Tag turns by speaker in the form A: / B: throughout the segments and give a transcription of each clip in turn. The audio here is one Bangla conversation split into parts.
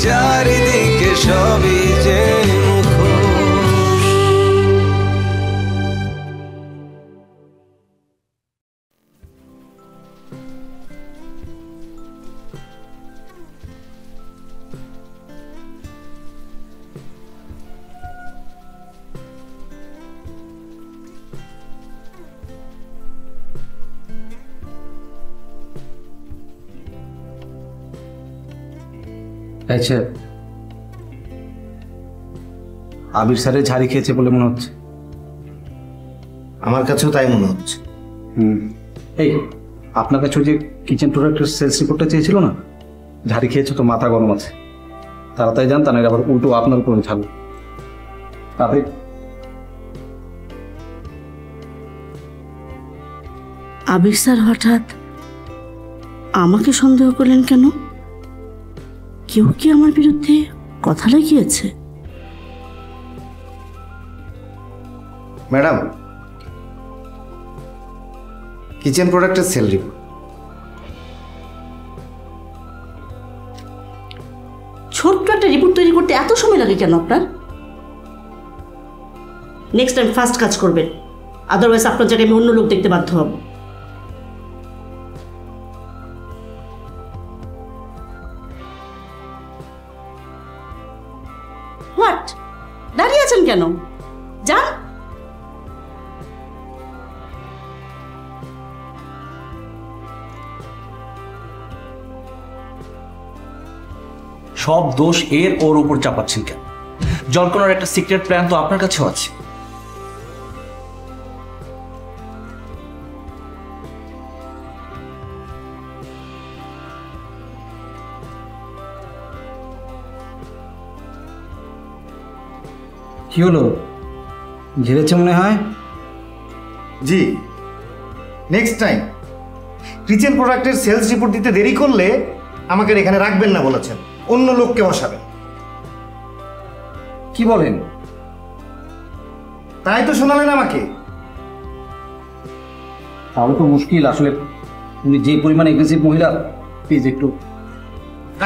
A: চারিদিকে সবই যে
B: আচ্ছা, আবির স্যারের ঝাড়ি খেয়েছে বলে মনে হচ্ছে।
C: আমার কাছেও তাই মনে হচ্ছে।
B: এই আপনার কাছে যে কিচেন প্রোডাক্টের সেলস রিপোর্টটা চেয়েছিল না, ঝাড়ি খেয়েছে তো মাথা গরম আছে, তাড়াতাড়ি জানতা না আবার উল্টো আপনার উপরে ছাড়বে। তাতে
D: আবির স্যার হঠাৎ আমাকে সন্দেহ করলেন কেন? কেউ কি আমার বিরুদ্ধে কথা লাগিয়েছে?
C: ম্যাডাম, কিচেন প্রোডাক্টের সেল রিপোর্ট।
D: ছোট্ট একটা রিপোর্ট তৈরি করতে এত সময় লাগে কেন আপনার? নেক্সট টাইম ফাস্ট কাজ করবেন, আদারওয়াইজ আপনার জায়গায় আমি অন্য লোক দেখতে বাধ্য হব। হোয়াট, দাঁড়িয়ে আছেন কেন? যান।
E: সব দোষ ওর উপর চাপাচ্ছেন কেন? জলকণার একটা সিক্রেট প্ল্যান তো আপনার কাছেও আছে।
B: কি হলো, ঝেড়েছে মনে হয়?
C: জি, নেক্সট টাইম কিচেন প্রোডাক্টের সেলস রিপোর্ট দিতে দেরি করলে আমাকে এখানে রাখবেন না বলেছেন, অন্য লোককে বসাবেন।
B: কি বলেন?
C: তাই তো শোনালেন আমাকে।
B: তাহলে তো মুশকিল আসলে, উনি যে পরিমাণ এগ্রেসিভ মহিলা, প্লিজ একটু।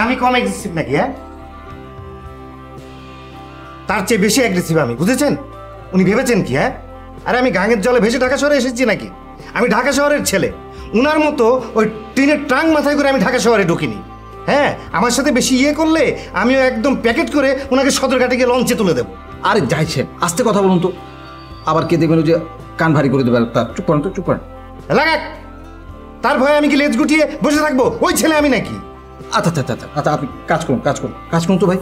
C: আমি কম এগ্রেসিভ নাকি? হ্যাঁ, তার চেয়ে বেশি অ্যাগ্রেসিভ আমি, বুঝেছেন? উনি ভেবেছেন কি? হ্যাঁ, আরে আমি গাঙের জলে ভেসে ঢাকা শহরে এসেছি নাকি? আমি ঢাকা শহরের ছেলে। উনার মতো ওই টিনের ট্রাং মাথায় করে আমি ঢাকা শহরে ঢুকিনি। হ্যাঁ, আমার সাথে বেশি ইয়ে করলে আমিও একদম প্যাকেট করে ওনাকে সদরঘাটে গিয়ে লঞ্চে তুলে দেবো।
B: আরে যাইছেন, আস্তে কথা বলুন তো, আবার কে দেখবেন যে কান ভারী করে দেবে। তার চুপ করেন তো, চুপ করেন।
C: লাগাক, তার ভয়ে আমি কি লেজ গুটিয়ে বসে থাকবো? ওই ছেলে আমি নাকি?
B: আচ্ছা আচ্ছা আচ্ছা আচ্ছা, আপনি কাজ করুন, কাজ করুন, কাজ করুন তো ভাই।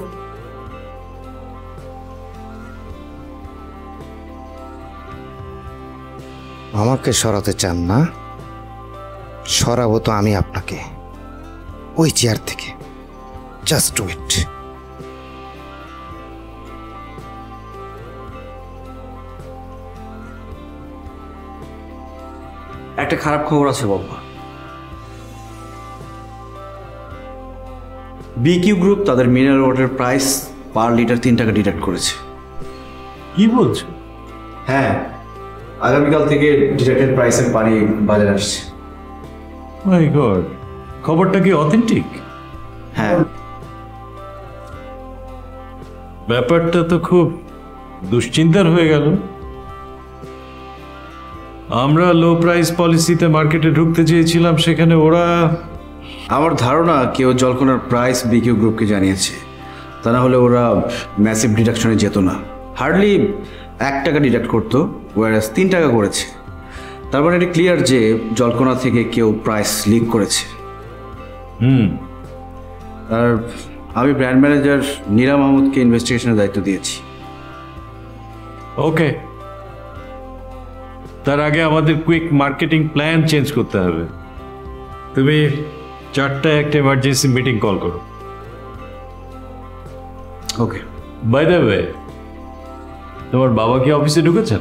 C: আমাকে সরাতে চান না? সরাবো তো আমি আপনাকে ওই চেয়ার থেকে। Just wait.
E: একটা খারাপ খবর আছে বাবা। বিকিউ গ্রুপ তাদের mineral water price per litre 3 টাকা ডিডাক্ট করেছে।
F: কি বলছো?
E: হ্যাঁ, আগামীকাল থেকে ডিডাক্টেড প্রাইসের পানি বাজারে আসছে।
F: মাই গড, খবরটা কি অথেন্টিক?
E: হ্যাঁ,
F: ব্যাপারটা তো খুব দুশ্চিন্তার হয়ে গেল। আমরা লো প্রাইস পলিসিতে মার্কেটে ঢুকতে চেয়েছিলাম, সেখানে ওরা...
E: আমার ধারণা কেউ জলকণার প্রাইস বিকিউ গ্রুপকে জানিয়েছে, তা না হলে ওরা ম্যাসিভ ডিডাকশনে যেত না। হার্ডলি 1 টাকা ডিডাক্ট করতো, ওয়ারাস 3 টাকা করেছে। তার মানে এটা ক্লিয়ার যে জলকণা থেকে কেউ প্রাইস লিক করেছে। আর আমি ব্র্যান্ড ম্যানেজার নীরা মাহমুদকে ইনভেস্টিগেশনের দায়িত্ব দিয়েছি।
F: ওকে, তার আগে আমাদের কুইক মার্কেটিং প্ল্যান চেঞ্জ করতে হবে। তুমি 4টায় একটা এমার্জেন্সি মিটিং কল করো।
E: ওকে।
F: বাই দ্য ওয়ে, তোমার বাবা কি অফিসে ঢুকেছেন?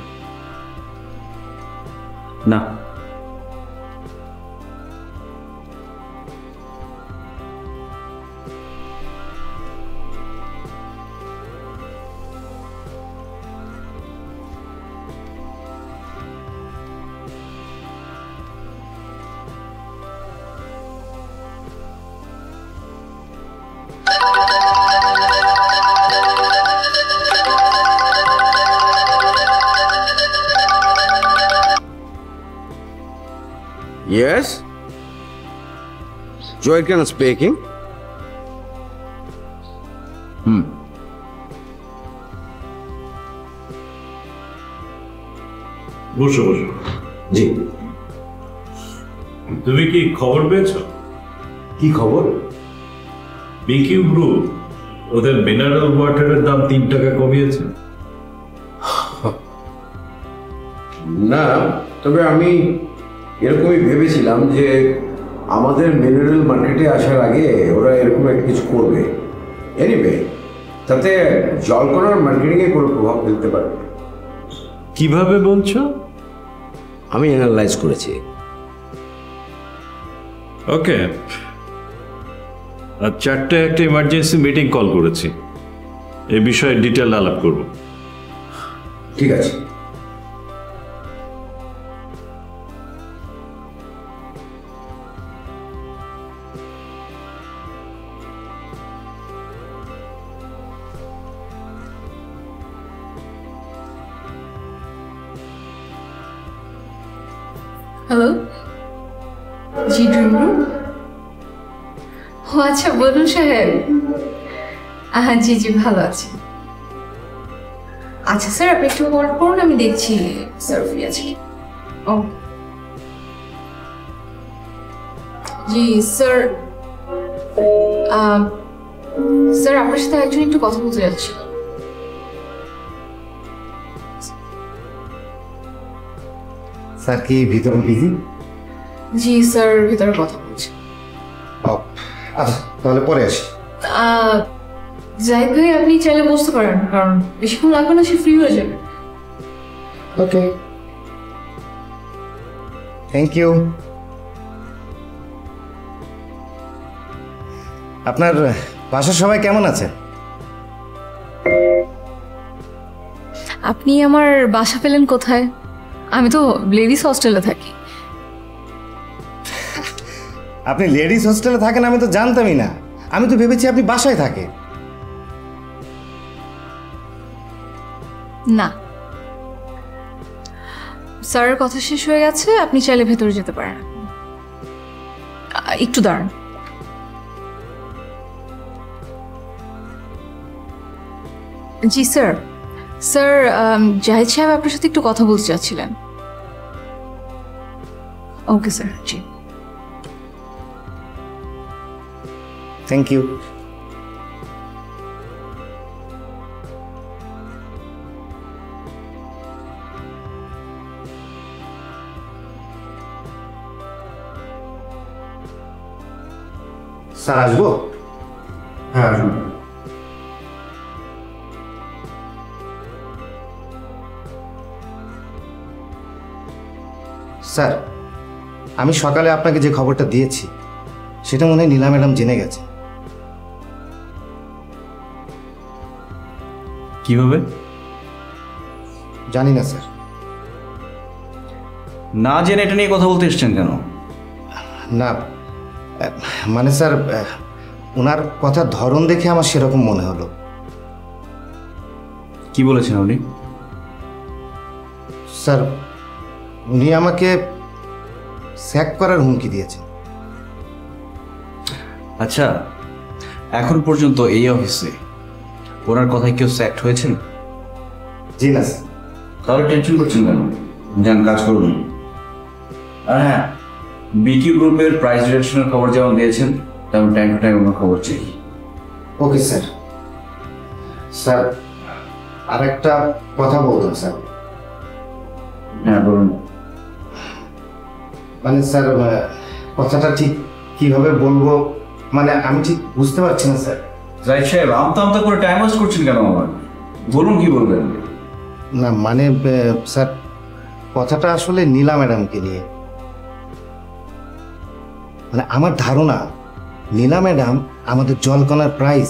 E: না।
A: Yes? Joykan speaking.
F: বসো বসো।
E: জি।
F: তুমি কি খবর পেয়েছো?
E: কি খবর?
F: বিকিউ গ্রুপ ওদের মিনারেল ওয়াটারের দাম 3 টাকা কমিয়েছে।
A: না, তবে আমি এরকমই ভেবেছিলাম যে আমাদের মিনারেল মার্কেটে আসার আগে ওরা এরকম একটা কিছু করবে। এনিওয়ে, তাতে জলকণার মার্কেটিংয়ে কোনো প্রভাব ফেলতে পারে।
F: কিভাবে বলছো?
A: আমি অ্যানালাইজ করেছি।
F: ওকে, আর 4টায় একটা ইমার্জেন্সি মিটিং কল করেছি, এই বিষয়ে ডিটেল আলাপ করব।
A: ঠিক আছে।
G: হ্যালো, জি ড্রিম রুম। ও আচ্ছা, বলুন সাহেব। জি জি, ভালো আছি। আচ্ছা স্যার, আপনি একটু হোল্ড করুন, আমি দেখছি স্যার ফ্রি আছে কি। ও জি স্যার, স্যার আপনার সাথে একজন একটু কথা বলতে যাচ্ছি।
C: স্যার কি ভিতরে বিজি?
G: জি স্যার, ভিতরে কথা বলছি।
C: আচ্ছা, তাহলে পরে আসি।
G: জাহিদ ভাই, আপনি চাইলে বসতে পারেন, কারণ বেশিক্ষণ লাগবে না, সে ফ্রি হয়ে যাবে।
C: ওকে, থ্যাংক ইউ। আপনার বাসার সবাই কেমন আছে?
G: আপনি আমার বাসা পেলেন কোথায়? আমি তো লেডিস হস্টেলে থাকি।
C: আপনি লেডিস হোস্টেলে থাকেন আমি তো জানতামই না। আমি তো ভেবেছি আপনি বাসায় থাকেন।
G: না, স্যারের কথা শেষ হয়ে গেছে, আপনি চাইলে ভেতরে যেতে পারেন। একটু দাঁড়ান। জি স্যার। স্যার, জাহিদ সাহেব আপনার সাথে একটু কথা বলতে চাচ্ছিলেন। ওকে স্যার, জি।
C: Thank you. স্যার আসবো?
A: হ্যাঁ, আসুন।
C: স্যার, আমি সকালে আপনাকে যে খবরটা দিয়েছি সেটা মনে হয় নীলা ম্যাডাম জেনে গেছে।
E: কিভাবে?
C: জানি না স্যার।
E: না জেনে এটা নিয়ে কথা বলতে এসছেন কেন?
C: না, মানে স্যার, ওনার কথার ধরন দেখে আমার সেরকম মনে হলো।
E: কি বলেছেন উনি?
C: স্যার, উনি আমাকে স্যাক করার হুমকি দিয়েছে।
E: আচ্ছা, এখন পর্যন্ত এই অফিসে ওনার কথায় কেউ স্যাক্ট হয়েছেন?
C: জি না স্যার।
E: তাহলে টেনশন করছেন কেন? যান, কাজ করুন। আর হ্যাঁ, বিকিউ গ্রুপের প্রাইস রিডাকশনের খবর যেমন দিয়েছেন তেমন টাইম টু টাইম ওনার খবর চাই।
C: Okay sir. স্যার, আর একটা কথা বলতাম স্যার।
E: হ্যাঁ, বলুন।
C: মানে স্যার, কথাটা ঠিক কিভাবে বলবো, মানে আমি ঠিক বুঝতে পারছি না স্যার।
E: জাহিদ সাহেব, আমতা আমতা করে টাইম ওয়েস্ট করছেন কেন আমার? বলুন, কি বলবেন?
C: না মানে স্যার, কথাটা আসলে নীলা ম্যাডামকে নিয়ে। মানে আমার ধারণা নীলা ম্যাডাম আমাদের জলকণার প্রাইস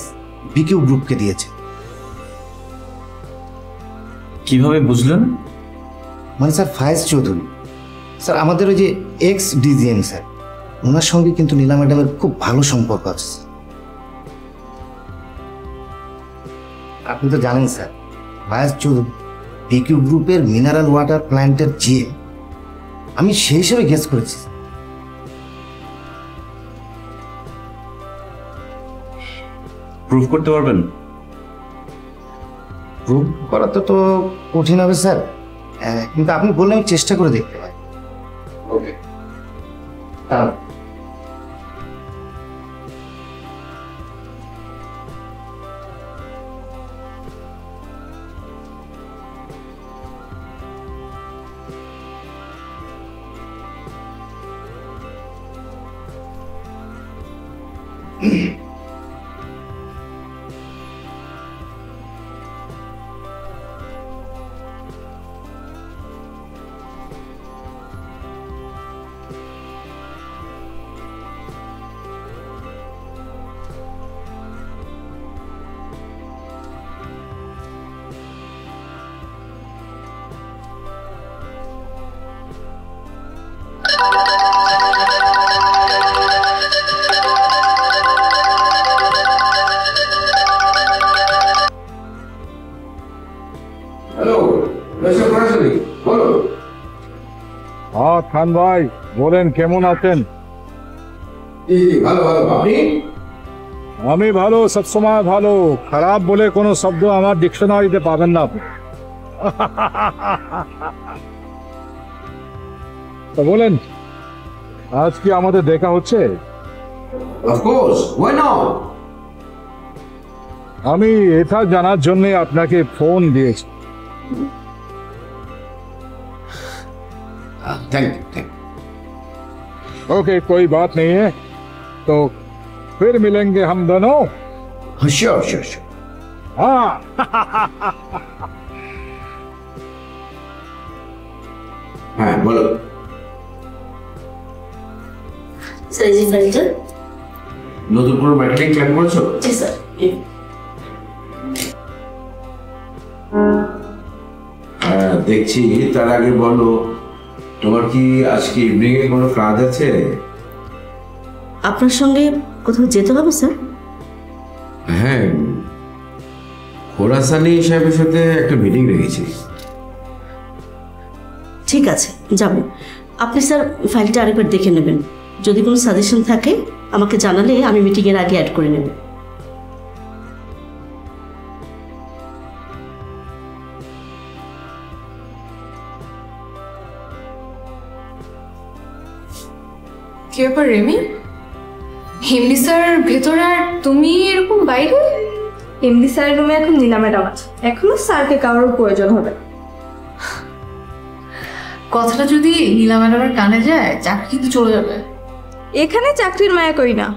C: বিকিউ গ্রুপকে দিয়েছে।
E: কিভাবে বুঝলেন?
C: মানে স্যার, ফায়েজ চৌধুরী স্যার, আমাদের ওই যে এক্স ডিজিএম স্যার, ওনার সঙ্গে কিন্তু নীলা ম্যাডামের খুব ভালো সম্পর্ক আছে। আপনি তো জানেন স্যার, ফায়েজ চৌধুরী বিকিউ গ্রুপের মিনারেল ওয়াটার প্ল্যান্টের জিএম। আমি সেই হিসেবে গেস করেছি।
E: প্রুভ করতে পারবেন?
C: প্রুভ করা তো কঠিন হবে স্যার, কিন্তু আপনি বললে আমি চেষ্টা করে দেখতে পারি।
E: ওকে।
A: হ্যালো মিস্টার ফরাসি, বলো।
H: হ্যাঁ খান ভাই বলেন, কেমন আছেন?
A: জি জি, ভালো ভালো। আপনি?
H: আমি ভালো, সবসময় ভালো। খারাপ বলে কোনো শব্দ আমার ডিকশনারিতে পাবেন না আপনি। তো বলেন, আজ কি আমাদের দেখা হচ্ছে?
A: Of course, why not?
H: আমি এটা জানার জন্য আপনাকে ফোন দিয়েছি।
A: थैंक यू, थैंक
H: ओके, कोई बात नहीं है, तो फिर मिलेंगे हम दोनों।
A: यू। Sure sure sure.
H: हाँ।
A: হ্যাঁ বলো।
D: স্যার জি ম্যানেজার।
A: নতুন কোনো মার্কেটিং প্ল্যান করেছো?
D: জি স্যার।
A: হ্যাঁ দেখছি। তার আগে বলো, তোমার কি আজকে ইভিনিং এ কোনো কাজ আছে?
D: আপনার সঙ্গে কোথাও যেতে হবে স্যার?
A: হ্যাঁ, খোরাসানি সাহেবের সাথে একটা মিটিং রেখেছি।
D: ঠিক আছে, যাব। আপনি স্যার ফাইলটা আরেকবার দেখে নেবেন, যদি কোনো সাজেশন থাকে আমাকে জানালে আমি মিটিংয়ের আগে অ্যাড করে নেব।
G: কি ব্যাপার রেমি? এমডি স্যার ভেতরে আর তুমি এরকম বাইরে?
I: এমডি স্যারের রুমে এখন নীলা ম্যাডাম আছে, এখনো স্যারকে কারোর প্রয়োজন হবে।
G: কথাটা যদি নীলা ম্যাডামের কানে যায়, চাকরি কিন্তু চলে যাবে।
I: এখানে চাকরির মায়া করি না।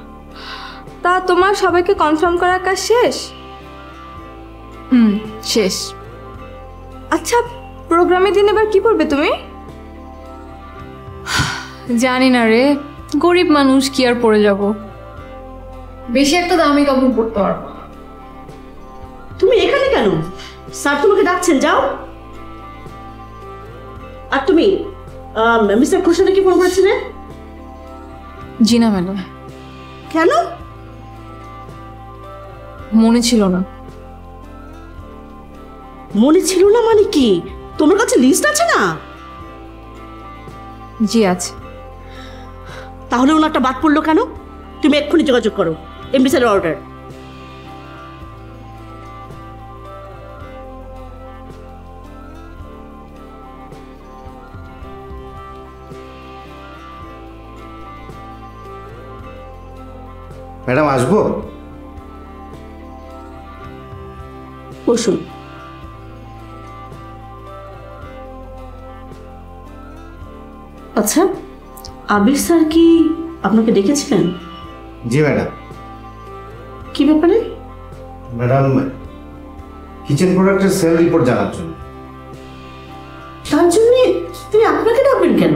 I: তা তোমার সবাইকে কনফার্ম করার কাজ শেষ?
G: শেষ।
I: আচ্ছা, প্রোগ্রামের দিন এবার কি পড়বে তুমি?
G: জানি না রে, গরিব মানুষ, কি আর পড়ে যাব। বেশি একটা দামি কাপড় পরতে পারবো না।
D: তুমি এখানে কেন? স্যার তোমাকে ডাকছেন, যাও। আর তুমি মিস্টার ঘোষালে কি ফোন করেছিলে?
G: জি না ম্যাডাম।
D: কেন?
G: মনে ছিল না।
D: মনে ছিল না মানে কি? তোমার কাছে লিস্ট আছে না?
G: জি আছে।
D: তাহলে ওনারটা বাদ পড়লো কেন? তুমি এক্ষুনি যোগাযোগ করো, এমডি স্যারের অর্ডার।
C: ম্যাডাম আসবো?
D: বসুন। আচ্ছা, আবির স্যার কি আপনাকে ডেকেছিলেন?
C: জি ম্যাডাম।
D: কি ব্যাপারে?
C: ম্যাডাম, কিচেন প্রোডাক্টের সেল রিপোর্ট জানার জন্য।
D: তার জন্য তিনি আপনাকে ডাকবেন কেন?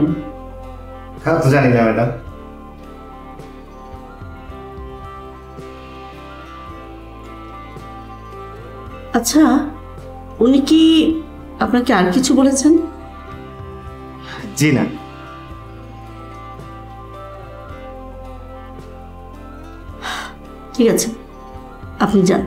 C: হ্যাঁ, তো জানি না ম্যাডাম।
D: আচ্ছা, উনি কি আপনাকে আর কিছু বলেছেন?
C: জি না।
D: ঠিক আছে, আপনি যান।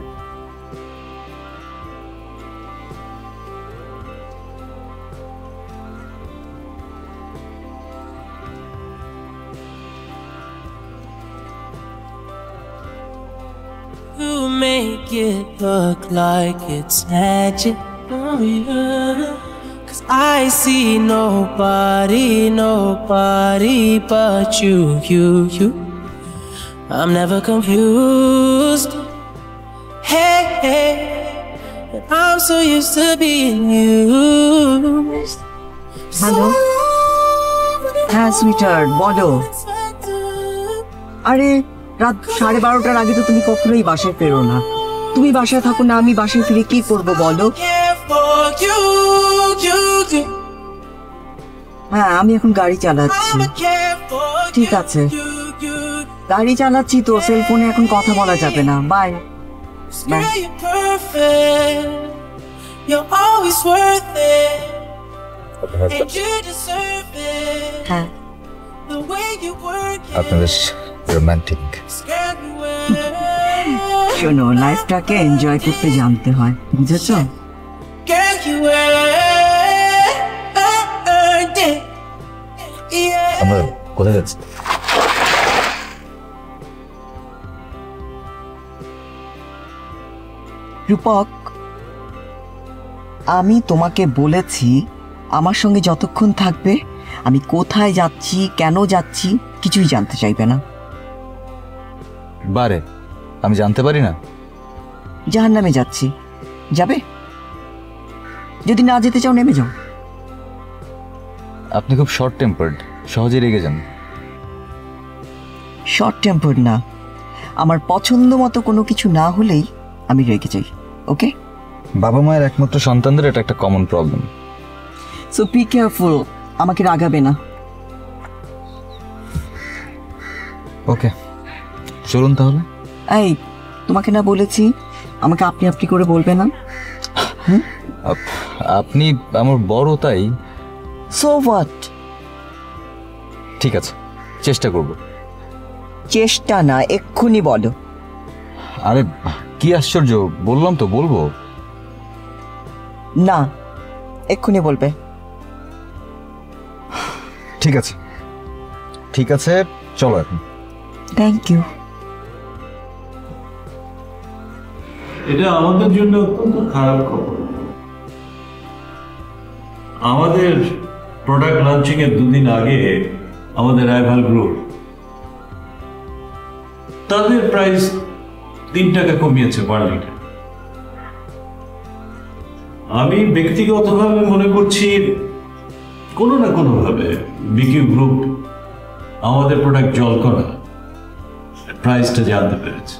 J: You make it look like it's magic. Oh yeah. 'Cause I see nobody but you. I'm never confused. Hey, but I'm so used to being used.
K: Hello হ্যাঁ সুইটার বলো। আরে রাত 12:30টার আগে তো তুমি কখনোই বাসায় ফেরো না। তুমি বাসায় থাকো না, আমি বাসায় ফিরে কি করবো বলো? হ্যাঁ আমি এখন গাড়ি চালাচ্ছি। ঠিক আছে গাড়ি চালাচ্ছি তো, সেলফোনে এখন কথা বলা যাবে না। Bye bye. হ্যাঁ
L: আপনি বেশ রোমান্টিক।
K: শোনো, লাইফটাকে এনজয় করতে জানতে হয়, বুঝেছ?
L: আমরা কোথায় যাচ্ছি?
K: রূপক, আমি তোমাকে বলেছি আমার সঙ্গে যতক্ষণ থাকবে আমি কোথায় যাচ্ছি, কেন যাচ্ছি কিছুই জানতে চাইবে না।
L: বারে আমি জানতে পারি না?
K: জাহান্নামে যাচ্ছি, যাবে? যদি না যেতে চাও নেমে যাও।
L: আপনি খুব শর্ট টেম্পার্ড, সহজে রেগে যান।
K: শর্ট টেম্পার্ড না, আমার পছন্দ মতো কোনো কিছু না হলেই আমি রেগে যাই। ওকে?
L: বাবা মায়ের একমাত্র সন্তানদের এটা একটা common problem.
K: So be careful, আমাকে রাগাবে না।
L: ওকে চলুন তাহলে।
K: এই তোমাকে না বলেছি আমাকে আপনি আপনি করে বলবে না?
L: আপনি আমার বড় তাই।
K: So what?
L: ঠিক আছে চেষ্টা করব।
K: চেষ্টা না, এক্ষুনি বলো।
L: আরে কি আশ্চর্য, বললাম তো বলবো।
K: না এক্ষুনি বলবে।
L: ঠিক আছে ঠিক আছে চলো এখন।
K: Thank you.
F: এটা আমাদের জন্য অত্যন্ত খারাপ খবর। আমাদের প্রোডাক্ট লঞ্চিং এর 2 দিন আগে আমাদের রাইভাল গ্রুপ তাদের প্রাইস 3 টাকা কমিয়েছে পার লিটার। আমি ব্যক্তিগতভাবে মনে করছি কোনো না কোনোভাবে বিকিউ গ্রুপ আমাদের প্রোডাক্ট জলকনা প্রাইসটা জানতে পেরেছে।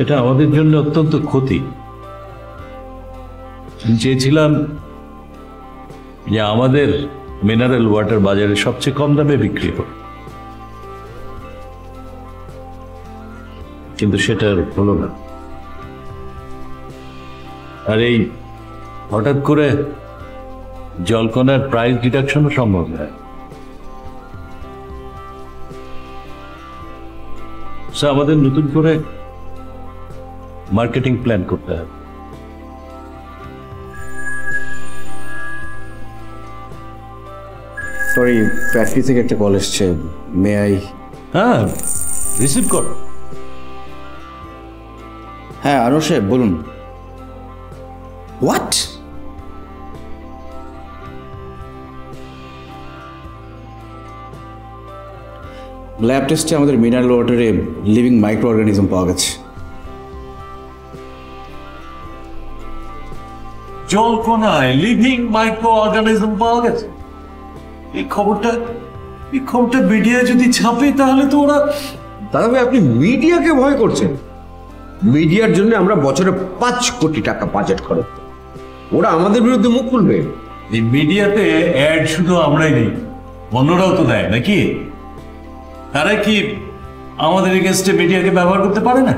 F: এটা আমাদের জন্য অত্যন্ত ক্ষতি। চেয়েছিলাম যে আমাদের মিনারেল ওয়াটার বাজারে সবচেয়ে কম দামে বিক্রি হবে, কিন্তু সেটা হলো না। আর এই হঠাৎ করে জলকনার প্রাইস ডিডাকশনও সম্ভব নয়। আমাদের নতুন করে মার্কেটিং প্ল্যান করতে হবে।
E: সরি, ফ্যাক্টরি থেকে একটা কল এসছে, মে আই?
F: হ্যাঁ রিসিভ কর।
E: হ্যাঁ আনোয়ার সাহেব বলুন। হোয়াট? ল্যাব টেস্টে আমাদের মিনারেল ওয়াটারে লিভিং মাইক্রো অর্গানিজম পাওয়া গেছে।
F: জলকণায় লিভিং মাইক্রো অর্গানিজম পাওয়া গেছে? এই খবরটা মিডিয়া যদি ছাপে তাহলে তো ওরা।
A: দাদা ভাই আপনি মিডিয়াকে ভয় করছেন? মিডিয়ার জন্য আমরা বছরে 5 কোটি টাকা বাজেট করি, ওরা আমাদের বিরুদ্ধে মুখ খুলবে।
F: এই মিডিয়াতে অ্যাড শুধু আমরাই নেই, অন্যরাও তো দেয় নাকি? তারা কি আমাদের এগেনস্টে মিডিয়াকে ব্যবহার করতে পারে না?